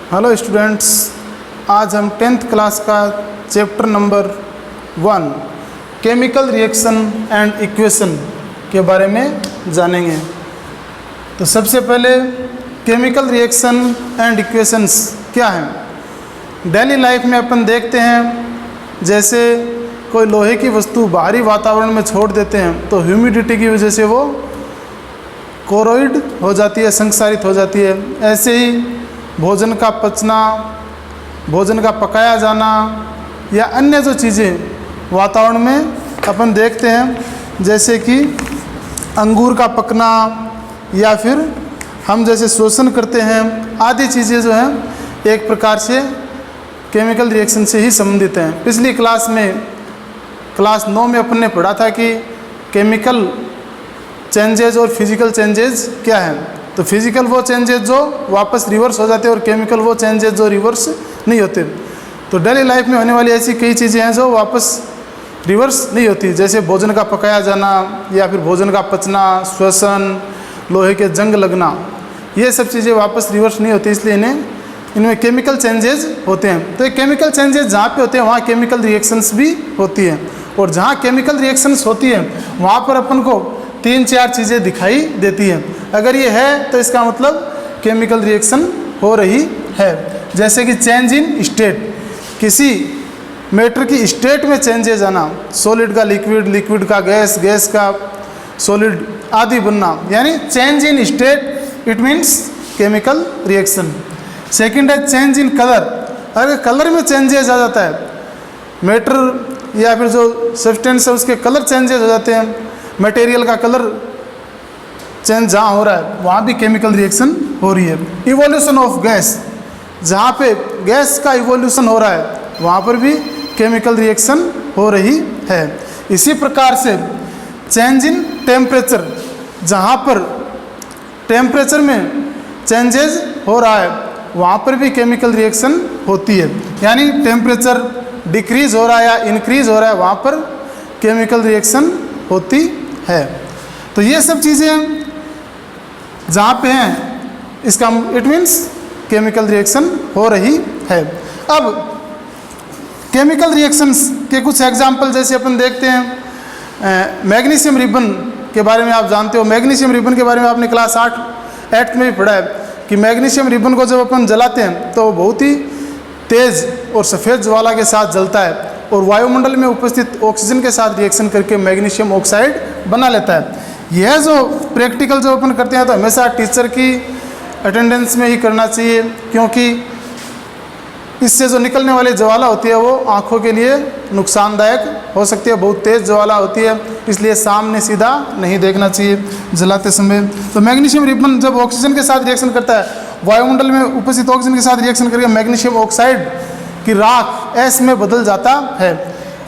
Hello students, आज हम 10th class का chapter number 1 chemical reaction and equation के बारे में जानेंगे। तो सबसे पहले केमिकल रिएक्शन एंड इक्वेशंस क्या हैं। डेली लाइफ में अपन देखते हैं, जैसे कोई लोहे की वस्तु बाहरी वातावरण में छोड़ देते हैं तो ह्यूमिडिटी की वजह से वो कोरोइड हो जाती है, संक्षारित हो जाती है। ऐसे ही भोजन का पचना, भोजन का पकाया जाना या अन्य जो चीज़ें वातावरण में अपन देखते हैं, जैसे कि अंगूर का पकना या फिर हम जैसे शोषण करते हैं, आदि चीज़ें जो हैं एक प्रकार से केमिकल रिएक्शन से ही संबंधित हैं। पिछली क्लास में क्लास 9 में अपन ने पढ़ा था कि केमिकल चेंजेज और फिजिकल चेंजेज क्या हैं। तो फिजिकल वो चेंजेस जो वापस रिवर्स हो जाते हैं और केमिकल वो चेंजेस जो रिवर्स नहीं होते। तो डेली लाइफ में होने वाली ऐसी कई चीज़ें हैं जो वापस रिवर्स नहीं होती, जैसे भोजन का पकाया जाना या फिर भोजन का पचना, श्वसन, लोहे के जंग लगना, ये सब चीज़ें वापस रिवर्स नहीं होती, इसलिए इनमें केमिकल चेंजेस होते हैं। तो ये केमिकल चेंजेस जहाँ पे होते हैं वहाँ केमिकल रिएक्शंस भी होती हैं, और जहाँ केमिकल रिएक्शंस होती हैं वहाँ पर अपन को 3-4 चीज़ें दिखाई देती हैं। अगर ये है तो इसका मतलब केमिकल रिएक्शन हो रही है। जैसे कि चेंज इन स्टेट, किसी मैटर की स्टेट में चेंजेस आना, सॉलिड का लिक्विड, लिक्विड का गैस, गैस का सॉलिड आदि बनना, यानी change in state, it means chemical reaction. Second है चेंज इन कलर, अगर कलर में चेंजेस आ जाता है, मैटर या फिर जो सब्सटेंस है उसके कलर चेंजेस हो जाते हैं, मटेरियल का कलर चेंज जहाँ हो रहा है वहाँ भी केमिकल रिएक्शन हो रही है। इवोल्यूशन ऑफ गैस, जहाँ पे गैस का इवोल्यूशन हो रहा है वहाँ पर भी केमिकल रिएक्शन हो रही है। इसी प्रकार से चेंज इन टेम्परेचर, जहाँ पर टेम्परेचर में चेंजेस हो रहा है वहाँ पर भी केमिकल रिएक्शन होती है, यानी टेम्परेचर डिक्रीज हो रहा है या इंक्रीज हो रहा है वहाँ पर केमिकल रिएक्शन होती है। तो ये सब चीज़ें जहाँ पे हैं इसका इट मीन्स केमिकल रिएक्शन हो रही है। अब केमिकल रिएक्शंस के कुछ एग्जाम्पल जैसे अपन देखते हैं, मैग्नीशियम रिबन के बारे में आप जानते हो। मैग्नीशियम रिबन के बारे में आपने क्लास 8 में भी पढ़ा है कि मैग्नीशियम रिबन को जब अपन जलाते हैं तो बहुत ही तेज़ और सफ़ेद ज्वाला के साथ जलता है और वायुमंडल में उपस्थित ऑक्सीजन के साथ रिएक्शन करके मैग्नीशियम ऑक्साइड बना लेता है। यह जो प्रैक्टिकल जो अपन करते हैं तो हमेशा टीचर की अटेंडेंस में ही करना चाहिए, क्योंकि इससे जो निकलने वाली ज्वाला होती है वो आँखों के लिए नुकसानदायक हो सकती है, बहुत तेज़ ज्वाला होती है, इसलिए सामने सीधा नहीं देखना चाहिए जलाते समय। तो मैग्नीशियम रिबन जब ऑक्सीजन के साथ रिएक्शन करता है, वायुमंडल में उपस्थित ऑक्सीजन के साथ रिएक्शन करके मैग्नीशियम ऑक्साइड की राख एस में बदल जाता है,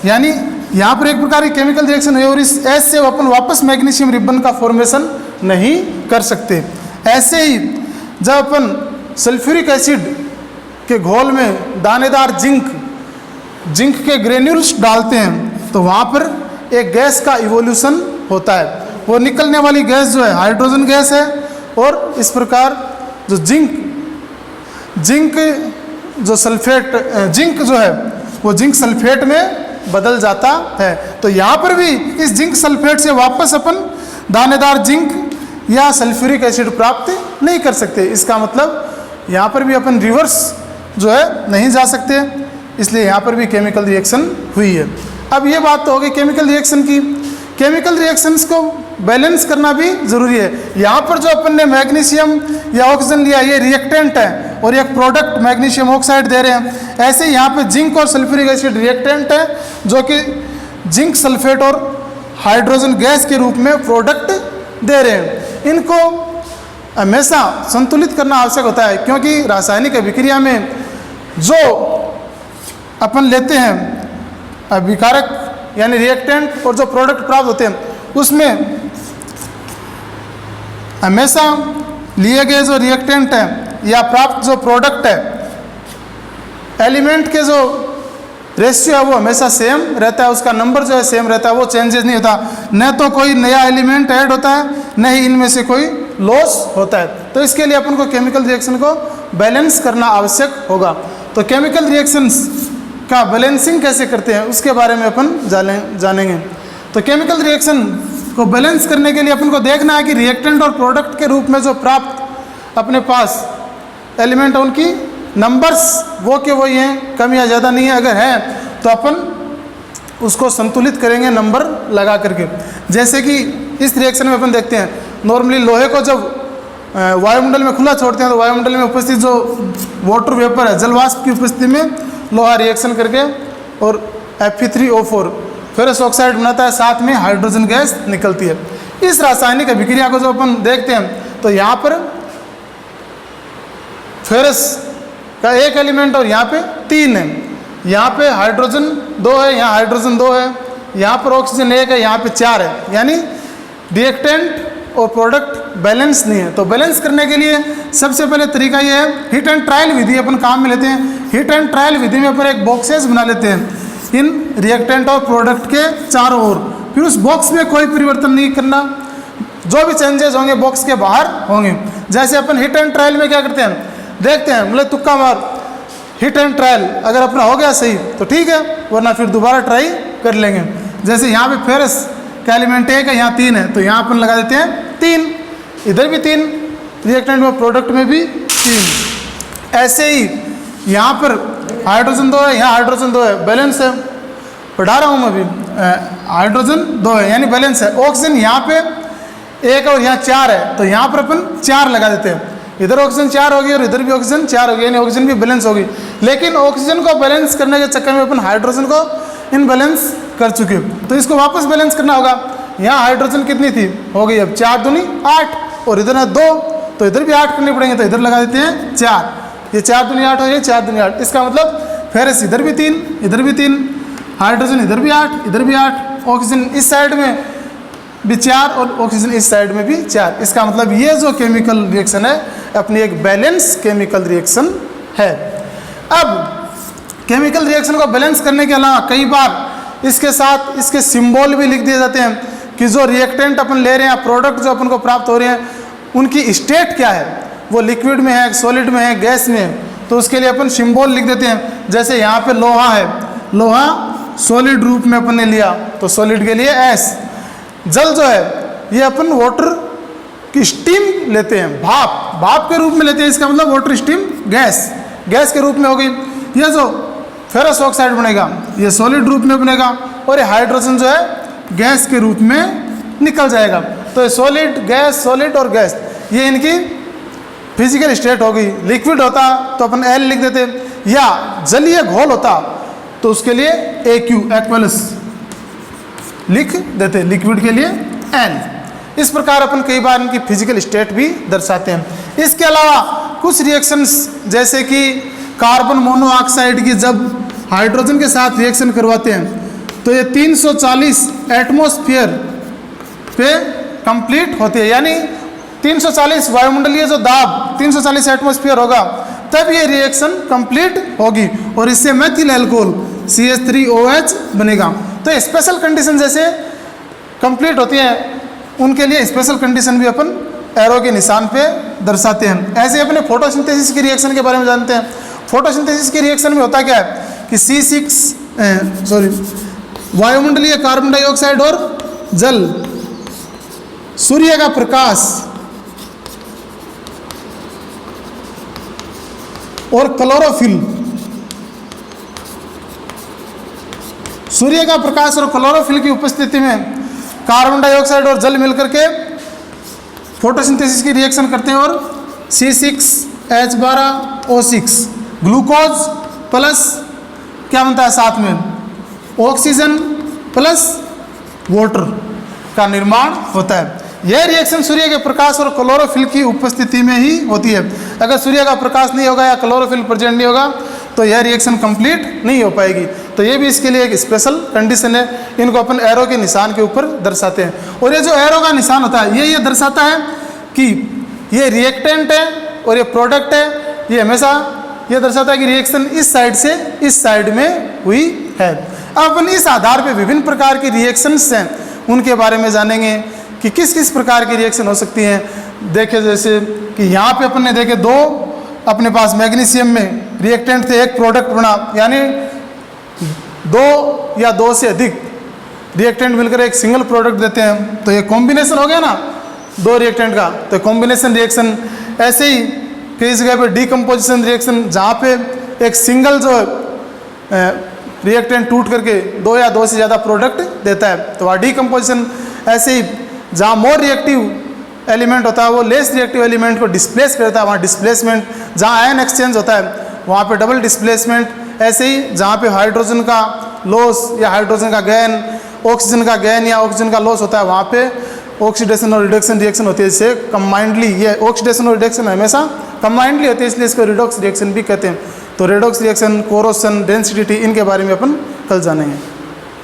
यानी यहाँ पर एक प्रकार की केमिकल रिएक्शन है और इस एस से अपन वापस मैग्नीशियम रिबन का फॉर्मेशन नहीं कर सकते। ऐसे ही जब अपन सल्फ्यूरिक एसिड के घोल में दानेदार जिंक के ग्रेन्यूल्स डालते हैं तो वहाँ पर एक गैस का इवोल्यूशन होता है। वो निकलने वाली गैस जो है हाइड्रोजन गैस है, और इस प्रकार जो जिंक जो सल्फेट जिंक जो है वो जिंक सल्फेट में बदल जाता है। तो यहाँ पर भी इस जिंक सल्फेट से वापस अपन दानेदार जिंक या सल्फ्यूरिक एसिड प्राप्त नहीं कर सकते। इसका मतलब यहाँ पर भी अपन रिवर्स जो है नहीं जा सकते, इसलिए यहाँ पर भी केमिकल रिएक्शन हुई है। अब ये बात तो हो गई केमिकल रिएक्शन की। केमिकल रिएक्शंस को बैलेंस करना भी ज़रूरी है। यहाँ पर जो अपन ने मैग्नीशियम या ऑक्सीजन लिया ये रिएक्टेंट है और एक प्रोडक्ट मैग्नीशियम ऑक्साइड दे रहे हैं। ऐसे यहाँ पे जिंक और सल्फ्यूरिक एसिड रिएक्टेंट है जो कि जिंक सल्फेट और हाइड्रोजन गैस के रूप में प्रोडक्ट दे रहे हैं। इनको हमेशा संतुलित करना आवश्यक होता है, क्योंकि रासायनिक अभिक्रिया में जो अपन लेते हैं अभिकारक यानी रिएक्टेंट और जो प्रोडक्ट प्राप्त होते हैं उसमें हमेशा लिए गए जो रिएक्टेंट है या प्राप्त जो प्रोडक्ट है, एलिमेंट के जो रेशियो है वो हमेशा सेम रहता है, उसका नंबर जो है सेम रहता है, वो चेंजेस नहीं होता। न तो कोई नया एलिमेंट ऐड होता है, न ही इनमें से कोई लॉस होता है। तो इसके लिए अपन को केमिकल रिएक्शन को बैलेंस करना आवश्यक होगा। तो केमिकल रिएक्शंस का बैलेंसिंग कैसे करते हैं उसके बारे में अपन जानेंगे। तो केमिकल रिएक्शन को बैलेंस करने के लिए अपन को देखना है कि रिएक्टेंट और प्रोडक्ट के रूप में जो प्राप्त अपने पास एलिमेंट है उनकी नंबर्स वो के वही हैं, कम या ज़्यादा नहीं है। अगर है तो अपन उसको संतुलित करेंगे नंबर लगा करके। जैसे कि इस रिएक्शन में अपन देखते हैं नॉर्मली लोहे को जब वायुमंडल में खुला छोड़ते हैं तो वायुमंडल में उपस्थित जो वाटर वेपर है, जलवाष्प की उपस्थिति में लोहा रिएक्शन करके और Fe3O4 फेरस ऑक्साइड बनाता है, साथ में हाइड्रोजन गैस निकलती है। इस रासायनिक अभिक्रिया को जो अपन देखते हैं तो यहाँ पर फेरस का एक एलिमेंट और यहाँ पे 3 है, यहाँ पे हाइड्रोजन 2 है, यहाँ हाइड्रोजन 2 है, यहाँ पर ऑक्सीजन 1 है, यहाँ पे 4 है। यानी रिएक्टेंट और प्रोडक्ट बैलेंस नहीं है। तो बैलेंस करने के लिए सबसे पहले तरीका ये है, हीट एंड ट्रायल विधि अपन काम में लेते हैं। हीट एंड ट्रायल विधि में अपन एक बॉक्सेस बना लेते हैं इन रिएक्टेंट और प्रोडक्ट के चारों ओर। फिर उस बॉक्स में कोई परिवर्तन नहीं करना, जो भी चेंजेस होंगे बॉक्स के बाहर होंगे। जैसे अपन हीट एंड ट्रायल में क्या करते हैं, देखते हैं मतलब तुक्का मार हिट एंड ट्रायल, अगर अपना हो गया सही तो ठीक है, वरना फिर दोबारा ट्राई कर लेंगे। जैसे यहाँ पे फेरस का एलिमेंट 1 है, यहाँ 3 है, तो यहाँ अपन लगा देते हैं 3, इधर भी 3, रिएक्टेंट में प्रोडक्ट में भी 3। ऐसे ही यहाँ पर हाइड्रोजन 2 है, यहाँ हाइड्रोजन 2 है, बैलेंस है। पढ़ा रहा हूँ मैं अभी, हाइड्रोजन 2 है यानी बैलेंस है। ऑक्सीजन यहाँ पे 1 और यहाँ 4 है, तो यहाँ पर अपन 4 लगा देते हैं। इधर ऑक्सीजन 4 होगी और इधर भी ऑक्सीजन 4 होगी, यानी ऑक्सीजन भी बैलेंस होगी। लेकिन ऑक्सीजन को बैलेंस करने के चक्कर में अपन हाइड्रोजन को इनबैलेंस कर चुके हो, तो इसको वापस बैलेंस करना होगा। यहाँ हाइड्रोजन कितनी थी, हो गई अब 4 दूनी 8, और इधर है 2, तो इधर भी 8 करने पड़ेंगे, तो इधर लगा देते हैं 4। ये 4 दूनी 8 हो गई, 4 दूनी 8। इसका मतलब फेरस इधर भी 3, इधर भी 3, हाइड्रोजन इधर भी 8, इधर भी 8, ऑक्सीजन इस साइड में भी 4 और ऑक्सीजन इस साइड में भी 4। इसका मतलब ये जो केमिकल रिएक्शन है अपनी एक बैलेंस केमिकल रिएक्शन है। अब केमिकल रिएक्शन को बैलेंस करने के अलावा कई बार इसके साथ इसके सिंबल भी लिख दिए जाते हैं कि जो रिएक्टेंट अपन ले रहे हैं, प्रोडक्ट जो अपन को प्राप्त हो रहे हैं, उनकी स्टेट क्या है, वो लिक्विड में है, सॉलिड में है, गैस में है, तो उसके लिए अपन सिंबल लिख देते हैं। जैसे यहाँ पे लोहा है, लोहा सॉलिड रूप में अपन ने लिया तो सॉलिड के लिए S। जल जो है ये अपन वाटर की स्टीम लेते हैं, भाप के रूप में लेते हैं, इसका मतलब वाटर स्टीम गैस के रूप में हो गई। ये जो फेरस ऑक्साइड बनेगा ये सॉलिड रूप में बनेगा, और ये हाइड्रोजन जो है गैस के रूप में निकल जाएगा। तो ये सॉलिड गैस, सॉलिड और गैस ये इनकी फिजिकल स्टेट हो गई। लिक्विड होता तो अपन L लिख देते, या जलीय घोल होता तो उसके लिए AQ एक्वलस लिख देते, लिक्विड के लिए L। इस प्रकार अपन कई बार इनकी फिजिकल स्टेट भी दर्शाते हैं। इसके अलावा कुछ रिएक्शंस जैसे कि कार्बन मोनोऑक्साइड की जब हाइड्रोजन के साथ रिएक्शन करवाते हैं तो ये 340 एटमॉस्फेयर पे कंप्लीट होती है, यानी 340 वायुमंडलीय जो दाब 340 एटमॉस्फेयर होगा तब ये रिएक्शन कंप्लीट होगी, और इससे मेथिल अल्कोहल CH3OH बनेगा। तो स्पेशल कंडीशन जैसे कंप्लीट होती है उनके लिए स्पेशल कंडीशन भी अपन एरो के निशान पे दर्शाते हैं। ऐसे अपने फोटोसिंथेसिस की रिएक्शन के बारे में जानते हैं। फोटोसिंथेसिस की रिएक्शन में होता क्या है कि वायुमंडलीय कार्बन डाइऑक्साइड और जल, सूर्य का प्रकाश और क्लोरोफिल, सूर्य का प्रकाश और क्लोरोफिल की उपस्थिति में कार्बन डाइऑक्साइड और जल मिलकर के फोटोसिंथेसिस की रिएक्शन करते हैं, और C6H12O6 ग्लूकोज प्लस क्या बनता है साथ में ऑक्सीजन प्लस वाटर का निर्माण होता है। यह रिएक्शन सूर्य के प्रकाश और क्लोरोफिल की उपस्थिति में ही होती है। अगर सूर्य का प्रकाश नहीं होगा या क्लोरोफिल प्रेजेंट नहीं होगा तो यह रिएक्शन कंप्लीट नहीं हो पाएगी। तो ये भी इसके लिए एक स्पेशल कंडीशन है। इनको अपन एरो के निशान के ऊपर दर्शाते हैं, और ये जो एरो का निशान होता है ये दर्शाता है कि ये रिएक्टेंट है और ये प्रोडक्ट है। ये हमेशा ये दर्शाता है कि रिएक्शन इस साइड से इस साइड में हुई है। अब अपन इस आधार पर विभिन्न प्रकार की रिएक्शंस हैं उनके बारे में जानेंगे कि किस किस प्रकार की रिएक्शन हो सकती हैं। देखे जैसे कि यहाँ पे अपन ने देखे 2 अपने पास मैग्नीशियम में रिएक्टेंट थे, एक प्रोडक्ट बना, यानी दो या दो से अधिक रिएक्टेंट मिलकर एक सिंगल प्रोडक्ट देते हैं, तो ये कॉम्बिनेशन हो गया ना दो रिएक्टेंट का, तो कॉम्बिनेशन रिएक्शन। ऐसे ही कई जगह पे डीकम्पोजिशन रिएक्शन, जहाँ पे एक सिंगल जो रिएक्टेंट टूट करके दो या दो से ज़्यादा प्रोडक्ट देता है, तो वह डीकम्पोजिशन। ऐसे ही जहाँ मोर रिएक्टिव एलिमेंट होता है वो लेस रिएक्टिव एलिमेंट को डिस्प्लेस करता है, वहाँ डिस्प्लेसमेंट। जहाँ आयन एक्सचेंज होता है वहाँ पे डबल डिस्प्लेसमेंट। ऐसे ही जहाँ पे हाइड्रोजन का लॉस या हाइड्रोजन का गेन, ऑक्सीजन का गेन या ऑक्सीजन का लॉस होता है, वहाँ पे ऑक्सीडेशन और रिडक्शन रिएक्शन होती है। इससे कंबाइंडली, ये ऑक्सीडेशन और रिडक्शन हमेशा कंबाइंडली होती है, इसलिए इसको रिडॉक्स रिएक्शन भी कहते हैं। तो रिडॉक्स रिएक्शन, कोरोशन, डेंसिटी, इनके बारे में अपन कल जानेंगे।